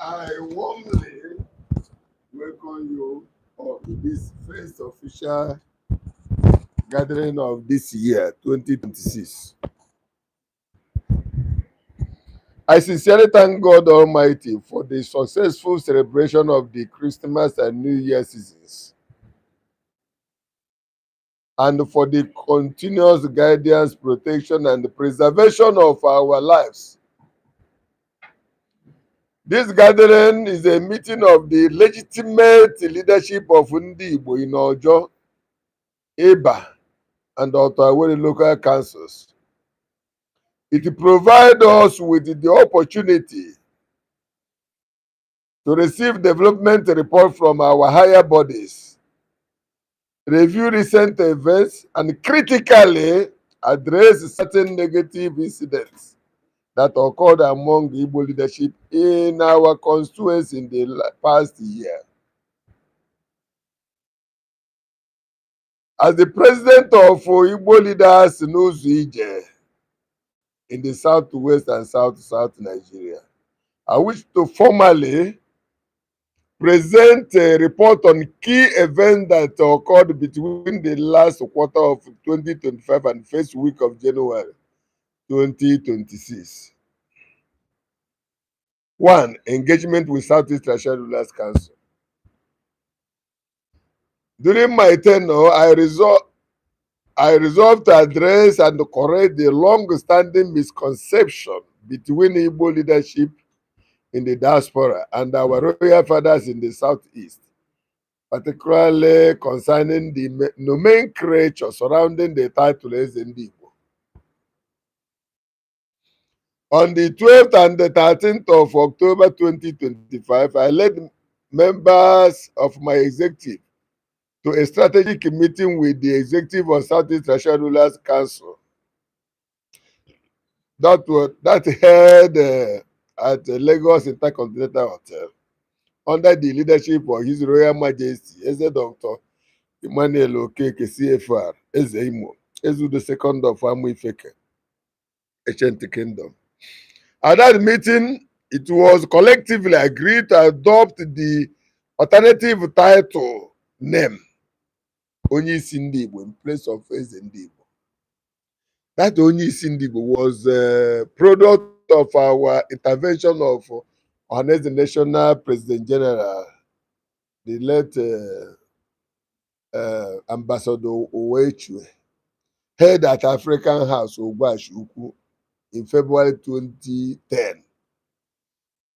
I warmly welcome you to this first official gathering of this year, 2026. I sincerely thank God Almighty for the successful celebration of the Christmas and New Year seasons and for the continuous guidance, protection, and preservation of our lives. This gathering is a meeting of the legitimate leadership of NDIGBO in OJO, EBA, and Ottawa local councils. It provides us with the opportunity to receive development report from our higher bodies, review recent events, and critically address certain negative incidents that occurred among Igbo leadership in our constituency in the past year. As the president of Igbo leaders N'Ụzọ in the southwest and south Nigeria, I wish to formally present a report on key events that occurred between the last quarter of 2025 and first week of January 2026. 1. Engagement with Southeast Traditional Rulers Council. During my tenure, I resolved to address and correct the long-standing misconception between Igbo leadership in the diaspora and our royal fathers in the southeast, particularly concerning the nomenclature surrounding the title as NDIGBO. On the 12th and the 13th of October 2025, I led members of my executive to a strategic meeting with the executive of Southeast Traditional Rulers Council that held at the Lagos Intercontinental Hotel under the leadership of His Royal Majesty, Eze Dr. Emmanuel Okeke, CFR, Eze Imo, Ezu the second of Amuifeke, Ancient Kingdom. At that meeting, it was collectively agreed to adopt the alternative title name, Onyeisi NDIGBO, in place of Eze NDIGBO. That Onyeisi NDIGBO was a product of our intervention of OHANAEZE National President General, the late Ambassador OHO, held at African House, Ogbashi in February 2010.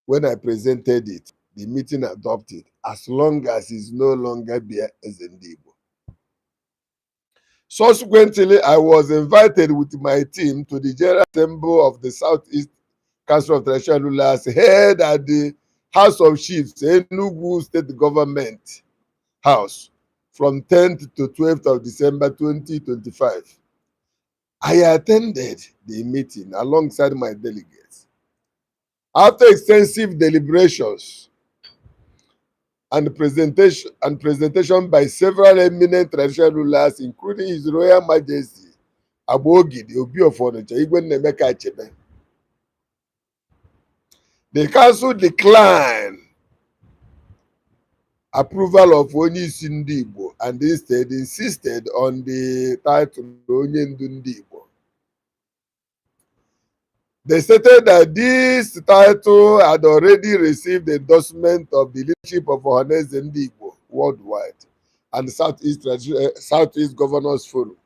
When I presented it, the meeting adopted, as long as it's no longer there as NDIGBO. Subsequently, I was invited with my team to the General Assembly of the Southeast Council of Traditional Rulers held at the House of Chiefs, Enugu State Government House, from 10th to 12th of December 2025. I attended the meeting alongside my delegates. After extensive deliberations and presentation by several eminent traditional rulers, including His Royal Majesty Agbogi, the Obi of Onitsha, Igwe Nnemeka Achebe, the council declined approval of Onyeisi NDIGBO and instead insisted on the title Onye Ndu NDIGBO. They stated that this title had already received the endorsement of the leadership of OHANAEZE NDIGBO worldwide and Southeast Governors Forum.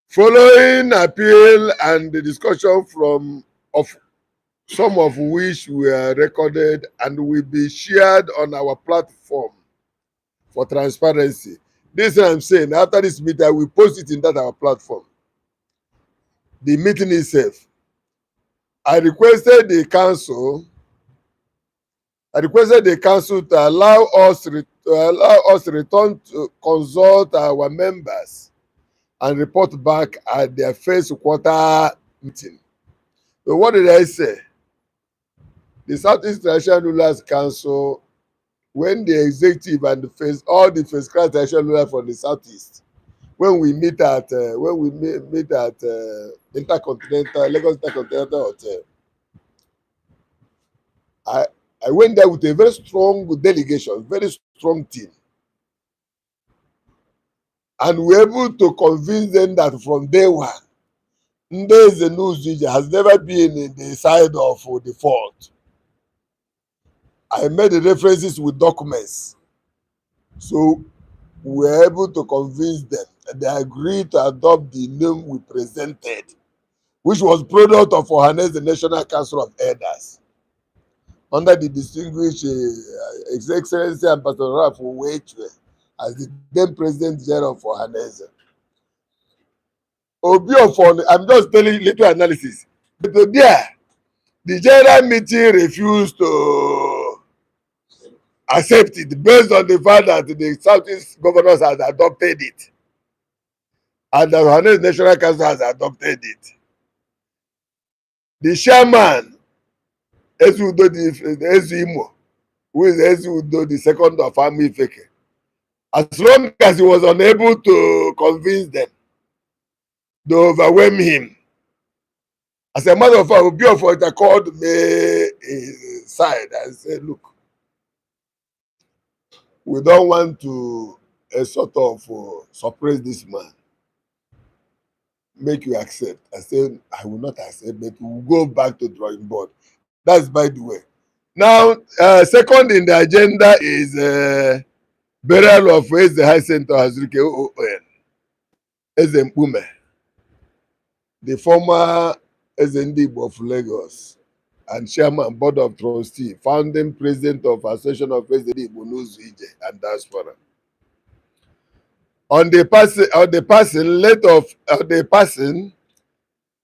Following appeal and the discussion of some of which were recorded and will be shared on our platform for transparency. This I'm saying, after this meeting, I will post it in that our platform. The meeting itself. I requested the council to allow us return to consult our members and report back at their first quarter meeting. So what did I say? The Southeast Traditional Rulers Council, when the executive and all the first class traditional rulers from the Southeast when we meet at Intercontinental Lagos Intercontinental Hotel. I went there with a very strong delegation, very strong team, and we were able to convince them that from day one, NDIGBO news has never been in the side of the fault. I made the references with documents, so we were able to convince them, and they agreed to adopt the name we presented, which was product of OHANAEZE, the National Council of Elders, under the distinguished His Excellency Ambassador Ralph Uwechwe as the then President General of OHANAEZE. I'm just telling you little analysis. But there, the general meeting refused to accept it based on the fact that the Southeast governors had adopted it and the OHANAEZE National Council has adopted it. The chairman, Ezuimo, who is Ezudo, the second of Army Feke, as long as he was unable to convince them, they overwhelmed him. As a matter of fact, Obiofo called me aside and said, look, we don't want to sort of suppress this man, make you accept. I said, I will not accept, but we will go back to drawing board. That's by the way. Now, second in the agenda is burial of the High Center Hazrike OON, Eze Mpume, the former NDIGBO of Lagos and chairman board of trustee, founding president of Association of NDIGBO News and Diaspora. On the passing,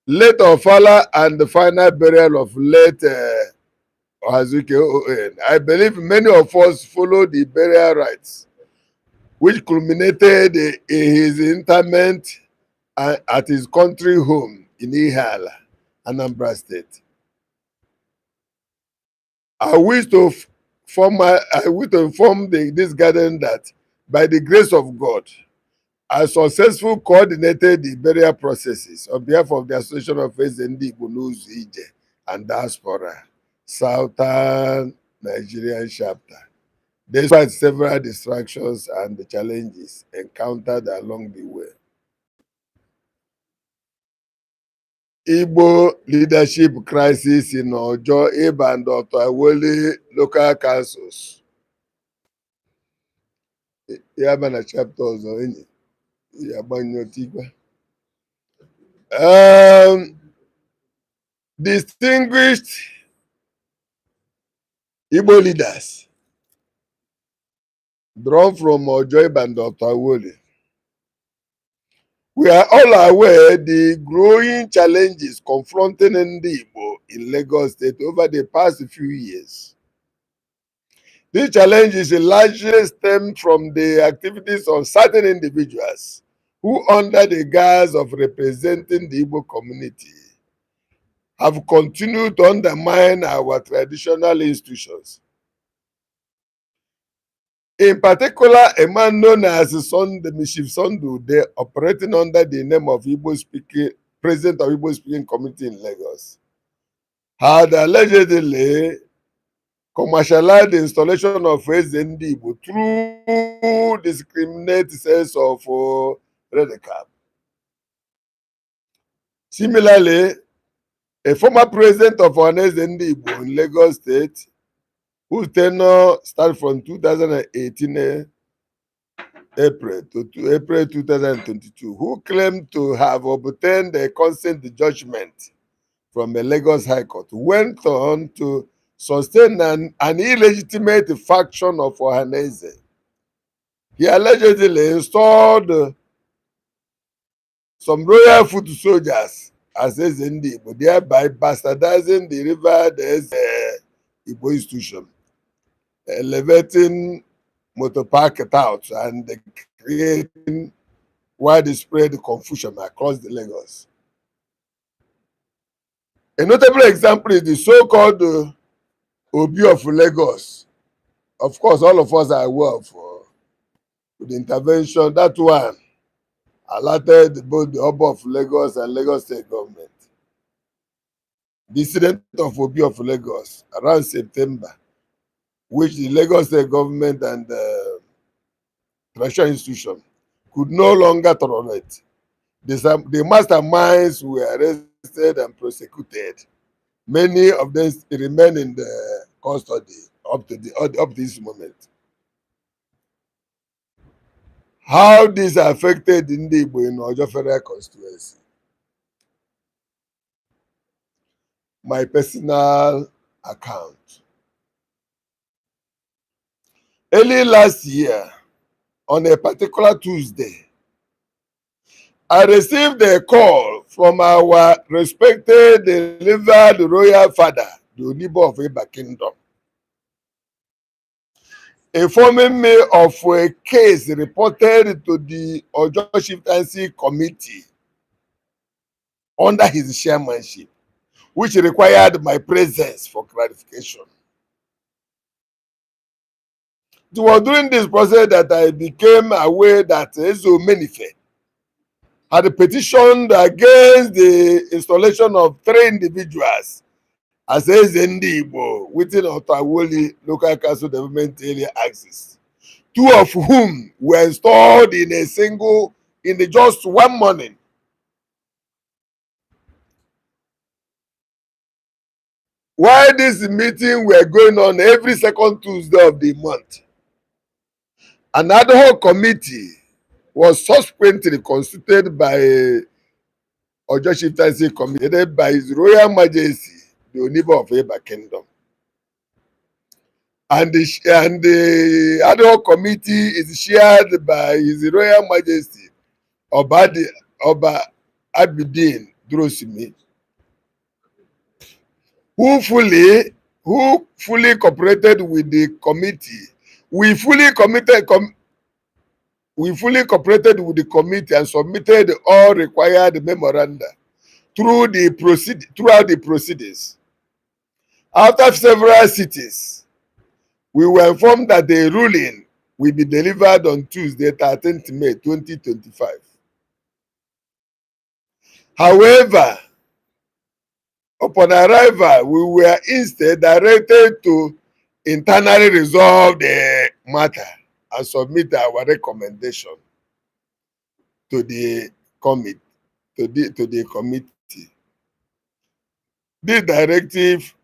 late Ofala and the final burial of late Hazrike OON. I believe many of us followed the burial rites, which culminated in his interment at his country home in Ihala, Anambra State. I wish to inform this gathering that by the grace of God, I successfully coordinated the burial processes on behalf of the Association of NDIGBO News and Diaspora, Southern Nigerian chapter, despite several distractions and the challenges encountered along the way. Igbo leadership crisis in OJO, Iba and Otawoli local councils. Yabana chapters or any. Distinguished Igbo leaders drawn from OJO, Iba and Otawoli. We are all aware the growing challenges confronting NDIGBO in Lagos State over the past few years. These challenges largely stem from the activities of certain individuals who, under the guise of representing the Igbo community, have continued to undermine our traditional institutions. In particular, a man known as Mischief Sondude, operating under the name of President of Igbo speaking community in Lagos, had allegedly commercialized the installation of NDIGBO through discriminate sales of red cap. Similarly, a former president of OHANAEZE NDIGBO in Lagos State, whose tenure started from 2018 April to April 2022, who claimed to have obtained a consent judgment from a Lagos High Court, went on to sustain an illegitimate faction of OHANAEZE. He allegedly installed some royal foot soldiers as NDIGBO, thereby bastardizing the revered Igbo institution, elevating motor park touts and creating widespread confusion across the Lagos. A notable example is the so-called Obi of Lagos. Of course, all of us are aware of the intervention, that one alerted both the Oba of Lagos and Lagos State government. The incident of Obi of Lagos around September, which the Lagos State government and the treasury institution could no longer tolerate. The masterminds were arrested and prosecuted. Many of them remain in the custody up to this moment. How this affected NDIGBO in OJO Federal Constituency? My personal account. Early last year, on a particular Tuesday, I received a call from our respected delivered royal father, the Onibo of Eba Kingdom, informing me of a case reported to the OJO Chieftaincy Committee under his chairmanship, which required my presence for clarification. It was during this process that I became aware that Ezo Menife had petitioned against the installation of 3 individuals as NDIGBO within Otawoli Local Council Development Area Axis, 2 of whom were installed in just one morning. While this meeting were going on every second Tuesday of the month, an ad hoc committee was subsequently constituted by OJO Chieftaincy Committee headed by His Royal Majesty, the Onibo of Eba Kingdom. And the ad hoc committee is chaired by His Royal Majesty Oba Abidin Drosimi, who fully cooperated with the committee. We fully cooperated with the committee and submitted all required memoranda throughout the proceedings. After several sittings, we were informed that the ruling will be delivered on Tuesday, 13th May 2025. However, upon arrival, we were instead directed to internally resolve the matter and submit our recommendation to the committee. This directive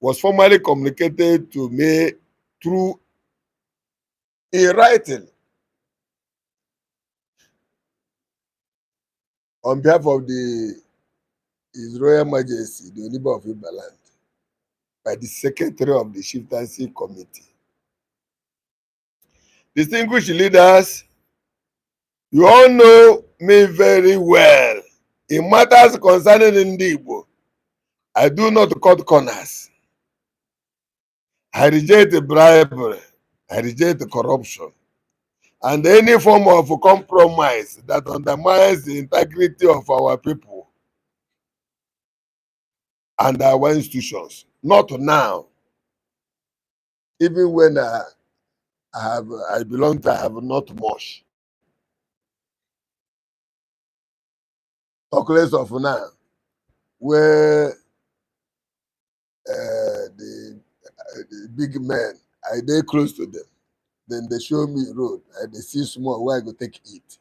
was formally communicated to me through a writing on behalf of His Royal Majesty, the Onibo of Iba Land, by the Secretary of the Chieftaincy Committee. Distinguished leaders, you all know me very well. In matters concerning NDIGBO, I do not cut corners. I reject bribery. I reject corruption. And any form of compromise that undermines the integrity of our people and our institutions. Not now. Even when I belong to, I have not much. Talk less of now, where the big men, I dey close to them. Then they show me road, I dey see small where I go take eat.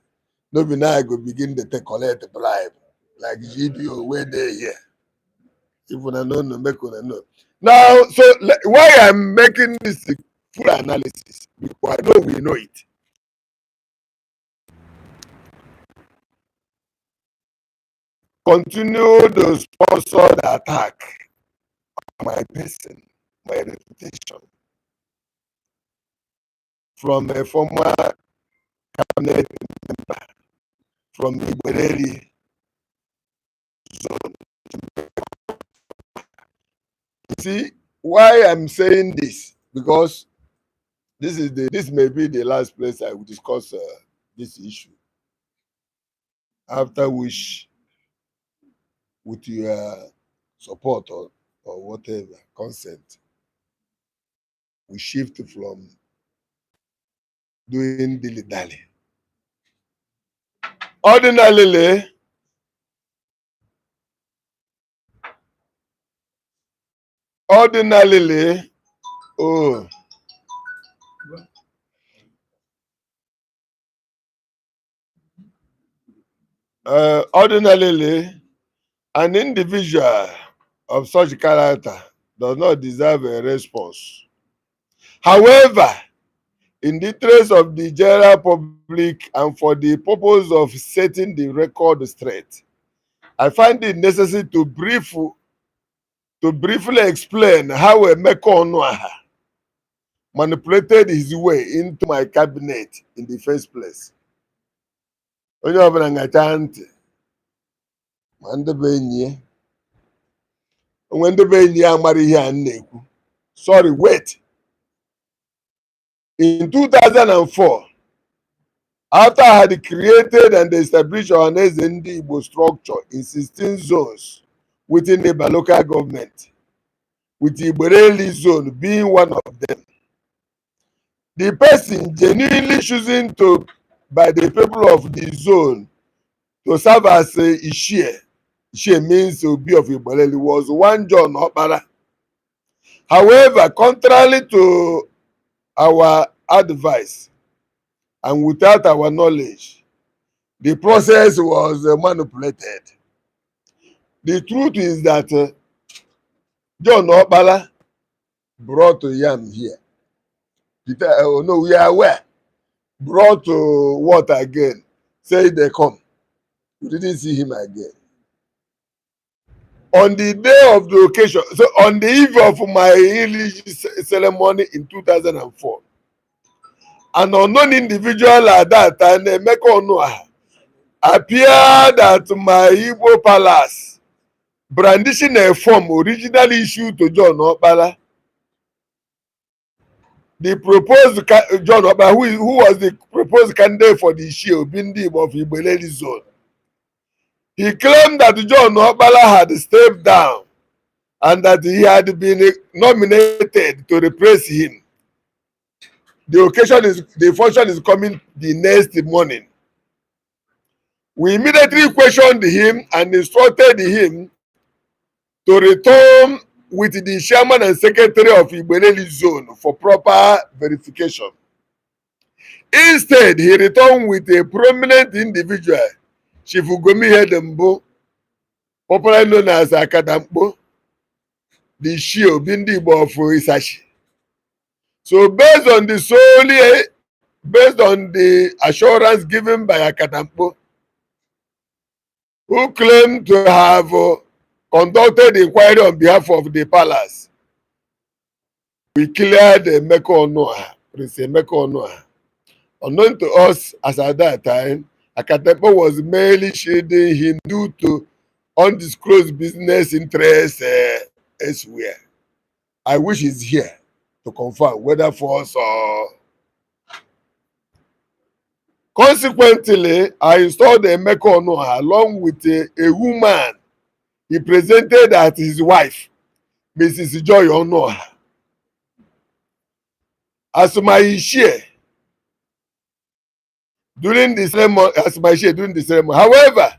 No be now I go begin to take collect bribe like GBO wey dey here. If una no know, make una know. Now, so why I'm making this full analysis, because I know we know it. Continue to sponsor the attack on my person, my reputation, from a former cabinet member from the Ibereri zone. You see why I'm saying this? Because this may be the last place I will discuss this issue. After which, with your support or whatever consent, we shift from doing dilly-dally. Ordinarily, oh, ordinarily, an individual of such character does not deserve a response. However, in the interest of the general public and for the purpose of setting the record straight, I find it necessary to briefly explain how Emeka Onuaha manipulated his way into my cabinet in the first place. Onye ọbụla ngacha ntị ma ndị be enyi ya onwe ndị be enyi ya amara ihe a na-ekwu. Sorry, wait. In 2004, after I had created and established OHANAEZE NDIGBO structure in 16 zones within the local government, with the Igbereli zone being one of them, the person genuinely choosing to by the people of the zone to serve as a Ishie means Obi of Igbereli, was one John Okpara. However, contrary to our advice and without our knowledge, the process was manipulated. The truth is that John Okpara brought Yam here. Peter, no, we are aware. Brought what again? Say they come. We didn't see him again. On the day of the occasion, so on the eve of my religious ceremony in 2004, an unknown individual at that time, Emeka Onuaha, appeared at my Igbo palace, brandishing a form originally issued to John Okpara. The proposed John Okpara, who was the proposed candidate for the Ishie Obindigbo of Igbereli zone. He claimed that John Okpara had stepped down and that he had been nominated to replace him. The function is coming the next morning. We immediately questioned him and instructed him to return with the chairman and secretary of Igbereli zone for proper verification. Instead, he returned with a prominent individual, Chief Ugomi Hedembo, popularly known as Akadampo, the Ishie Obindigbo of Isashi. So based on the assurance given by Akadampo, who claimed to have conducted inquiry on behalf of the palace, we cleared Emeka Onuaha, Prince Emeka Onuaha. Unknown to us as at that time, Akadampo was merely shielding him due to undisclosed business interests elsewhere. I wish he's here to confirm whether false or. Consequently, I installed Emeka Onuaha along with a woman he presented as his wife, Mrs. Joy Onuaha, as my Ishie during the ceremony. However,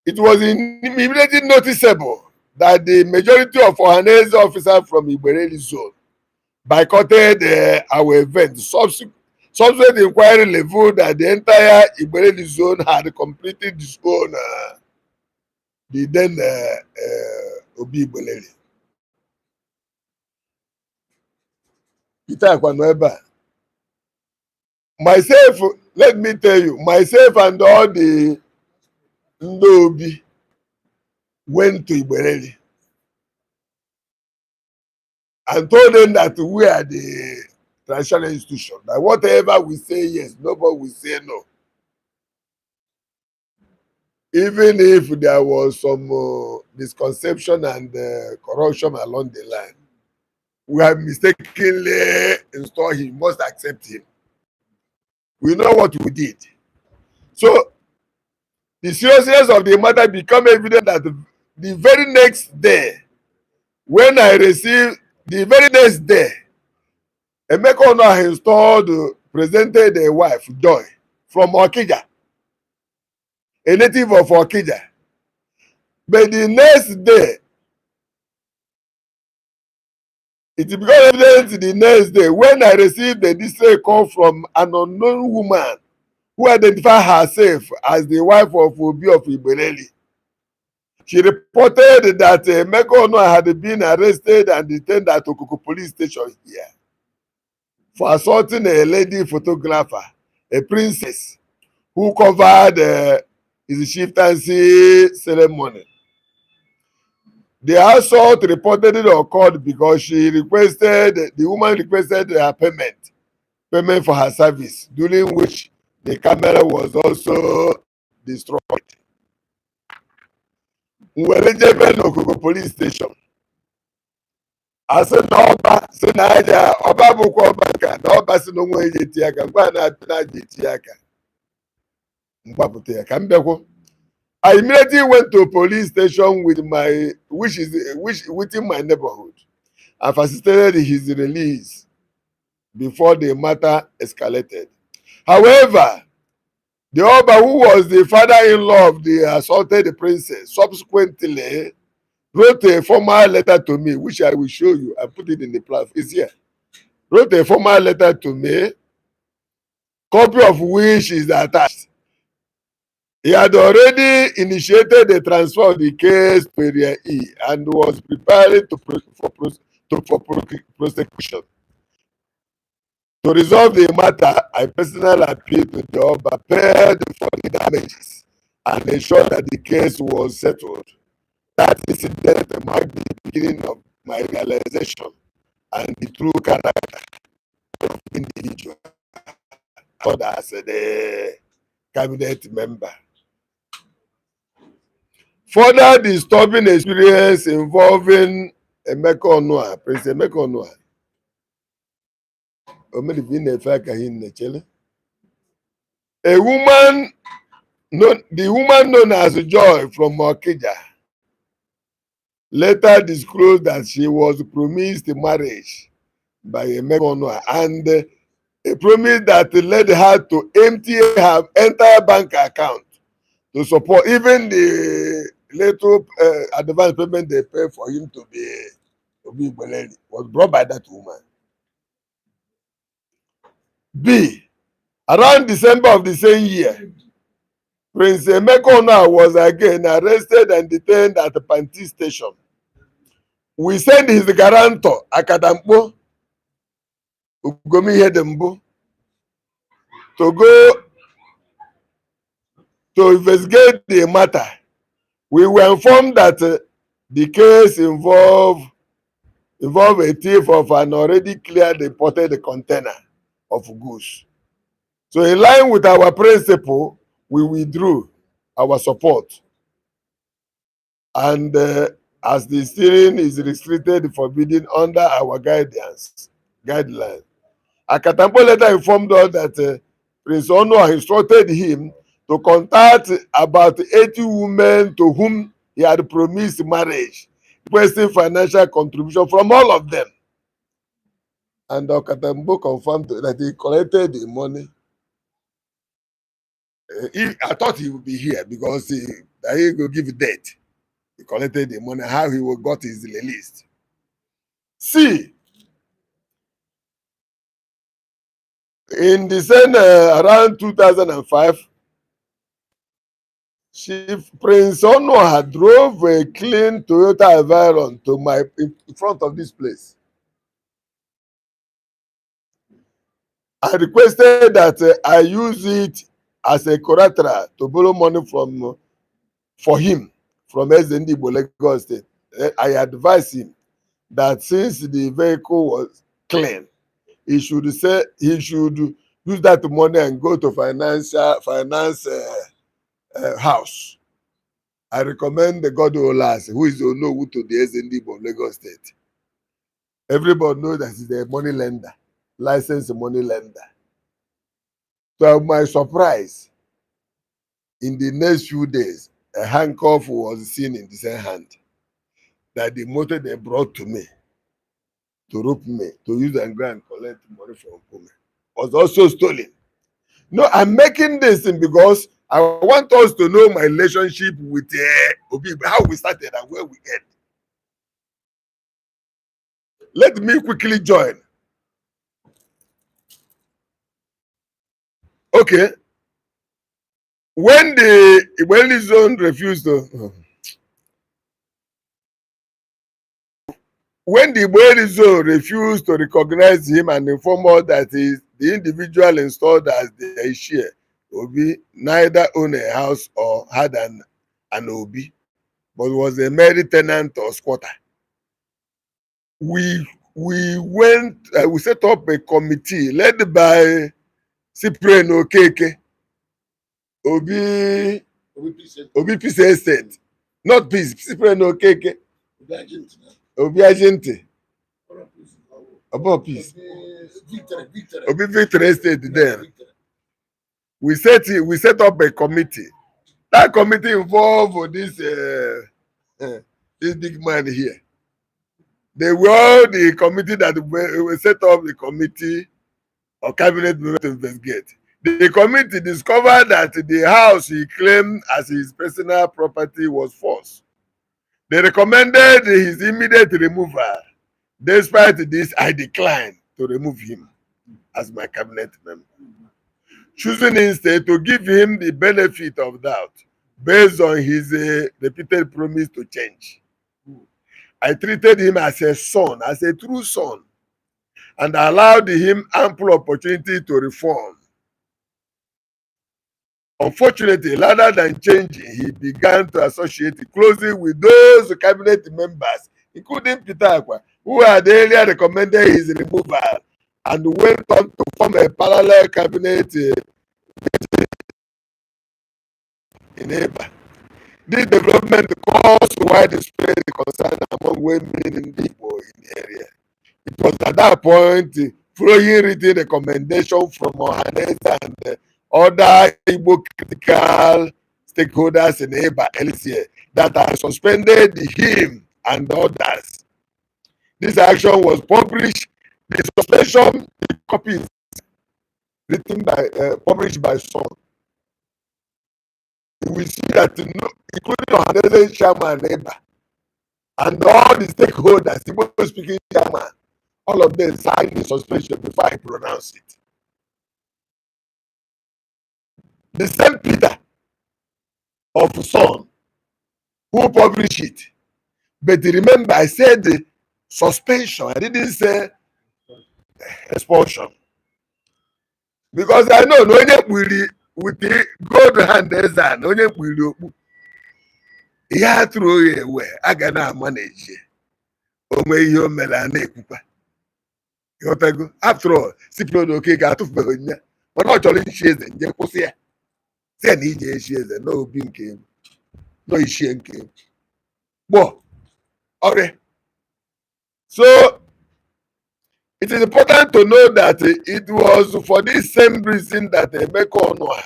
it was immediately noticeable that the majority of OHANAEZE officers from Igbereli zone boycotted our event. Subsequent inquiry revealed that the entire Igbereli zone had completely disowned the then Obi Igbereli. Peter Akwanueba. Myself, let me tell you, myself and all the Ndobi went to Igbereli and told them that we are the traditional institution, that whatever we say yes, nobody will say no. Even if there was some misconception and corruption along the line, we have mistakenly installed him, must accept him. We know what we did. So the seriousness of the matter became evident that the very next day, when I received, the very next day, Emeka Onuaha presented a wife, Joy, from Okija, a native of Okija. But the next day, it became evident the next day when I received a distress call from an unknown woman who identified herself as the wife of Obi of Ibereli. She reported that Emeka Onua had been arrested and detained at Okoko police station here for assaulting a lady photographer, a princess, who covered his chieftaincy ceremony. The assault reportedly occurred because the woman requested her payment for her service, during which the camera was also destroyed. Nwere jebe n'Okoko police station. Asị na ọba si na aja ọba bụkwa ọba nka na ọba si na onwe eji eti aka mgbe a na-apị na aja eti aka mgbapụta ya ka m bịakwa. I immediately went to a police station with within my neighborhood and facilitated his release before the matter escalated. However, the Oba, who was the father-in-law of the assaulted princess, subsequently wrote a formal letter to me, which I will show you. I put it in the platform. It's here. Wrote a formal letter to me, copy of which is attached. He had already initiated the transfer of the case to Area E and was preparing for prosecution. To resolve the matter, I personally appealed to the Oba, paid for the damages, and ensured that the case was settled. That incident marked the beginning of my realization and the true character of the individual as the cabinet member. Further disturbing experience involving Emeka Onua, Prince Emeka Onua. A woman, the woman known as Joy from Okija, later disclosed that she was promised marriage by Emeka Onua, and a promise that led her to empty her entire bank account to support even the little advance payment they pay for him to be Igbeleli was brought by that woman. B. Around December of the same year, Prince Emeka Onua was again arrested and detained at the Panti station. We sent his guarantor, Akadampo Ugomi Hedembo, to go to investigate the matter. We were informed that the case involved a thief of an already cleared imported container of goods. So in line with our principle, we withdrew our support. And as the steering is restricted forbidden under our guidelines, Akatampo later informed us that Prince Onua instructed him to contact about 80 women to whom he had promised marriage, requesting financial contribution from all of them. And Okatambo confirmed that he collected the money. I thought he would be here because he would give debt. He collected the money. How he got his list. C. In December around 2005, Chief Prince Onua drove a clean Toyota Aviron to in front of this place. I requested that I use it as a collateral to borrow money for him from NDIGBO Lagos State. I advised him that since the vehicle was clean, he should use that money and go to finance house. I recommend the God Olas, who is the Onowu to the NDIGBO of Lagos State. Everybody knows that he's a money lender, licensed money lender. To my surprise, in the next few days, a handcuff was seen in the same hand that the motor they brought to me, to rope me, to use and go and collect money from me, was also stolen. No, I'm making this thing because I want us to know my relationship with Obi, how we started and where we end. Let me quickly join. Okay. When the zone refused to when the Igbo zone refused to recognize him and inform us that the individual installed as the share Obi neither owned a house or had an Obi, but was a married tenant or squatter. We went, we set up a committee led by Cyprian Okeke, Obi Peace Estate, not Peace, Cyprian Okeke, Obi Agente, about Peace, Obi Victor Estate. Then we set up a committee. That committee involved this big man here. They were the committee that we set up the committee or cabinet member to investigate. The committee discovered that the house he claimed as his personal property was false. They recommended his immediate removal. Despite this, I declined to remove him as my cabinet member, choosing instead to give him the benefit of doubt based on his repeated promise to change. I treated him as a son, as a true son, and allowed him ample opportunity to reform. Unfortunately, rather than changing, he began to associate closely with those cabinet members, including Peter Akwa, who had earlier recommended his removal, and went on to form a parallel cabinet in Eba. This development caused widespread concern among women in NDIGBO in the area. It was at that point, following written recommendation from OHANAEZE and other Igbo critical stakeholders in Eba LCA, that I suspended him and others. This action was published. The suspension copies written by published by Son. We see that including OHANAEZE chairman Eba and all the stakeholders, Igbo speaking chairman, all of them signed the suspension before I pronounce it. The same Peter of Son who published it. But remember, I said the suspension. I didn't say expulsion. Because I know no one with the gold hand and no one will ya throw it away. I cannot manage it. After all, Cyprian okay got to Behonia. But not only she is in Jekosia. Then he is no being came. No issue came. Well, okay. So it is important to know that it was for this same reason that Emeka Onoha,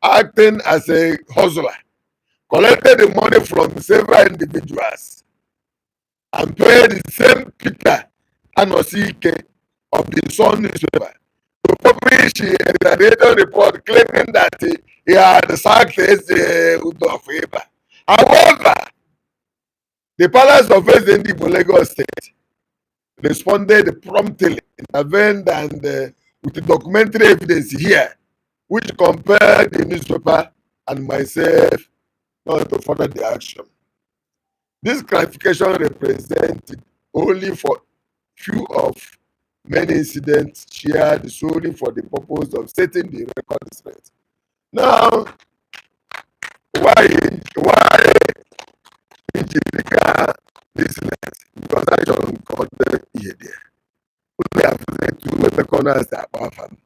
acting as a hustler, collected the money from several individuals and paid the same Peter Anosike of the Sun newspaper to publish a retaliation report claiming that he had sacked Udo of Eba. However, the Palace of NDIGBO Lagos State responded promptly, intervened, and with the documentary evidence here, which compared the newspaper and myself not to further the action. This clarification represented only for few of many incidents shared solely for the purpose of setting the record straight. Now, why Injirica business? Because I don't got here there. Only after two corners that often.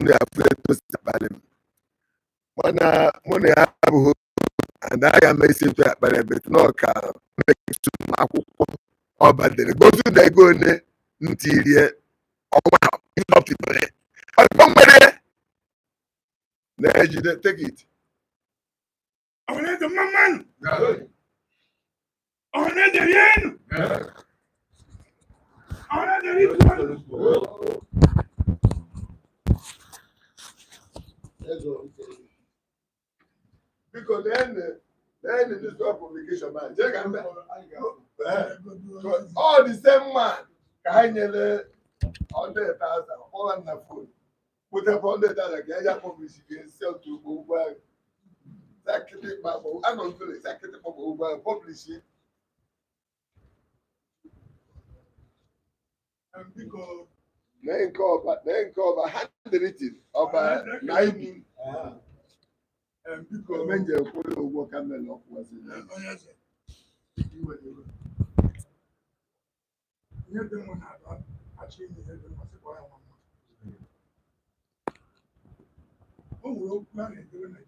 Only after two step money have and I am a city but a bit no car make to Makuko or but they go to the go interior. Oh wow, you love to play. I come there. Now you take it. I want the man. I want the yen. I want the Because then the newspaper publication man, all the same man, Kanyele 100,000, all on the phone. Put up 100,000, Kanya publish again, sell to Uber. Executive, I don't feel executive of Uber publishing. And because then cover handwritten about NDIGBO. And because Benjamin Polo work and then was it. You don't have actually oh, we'll plan it doing it.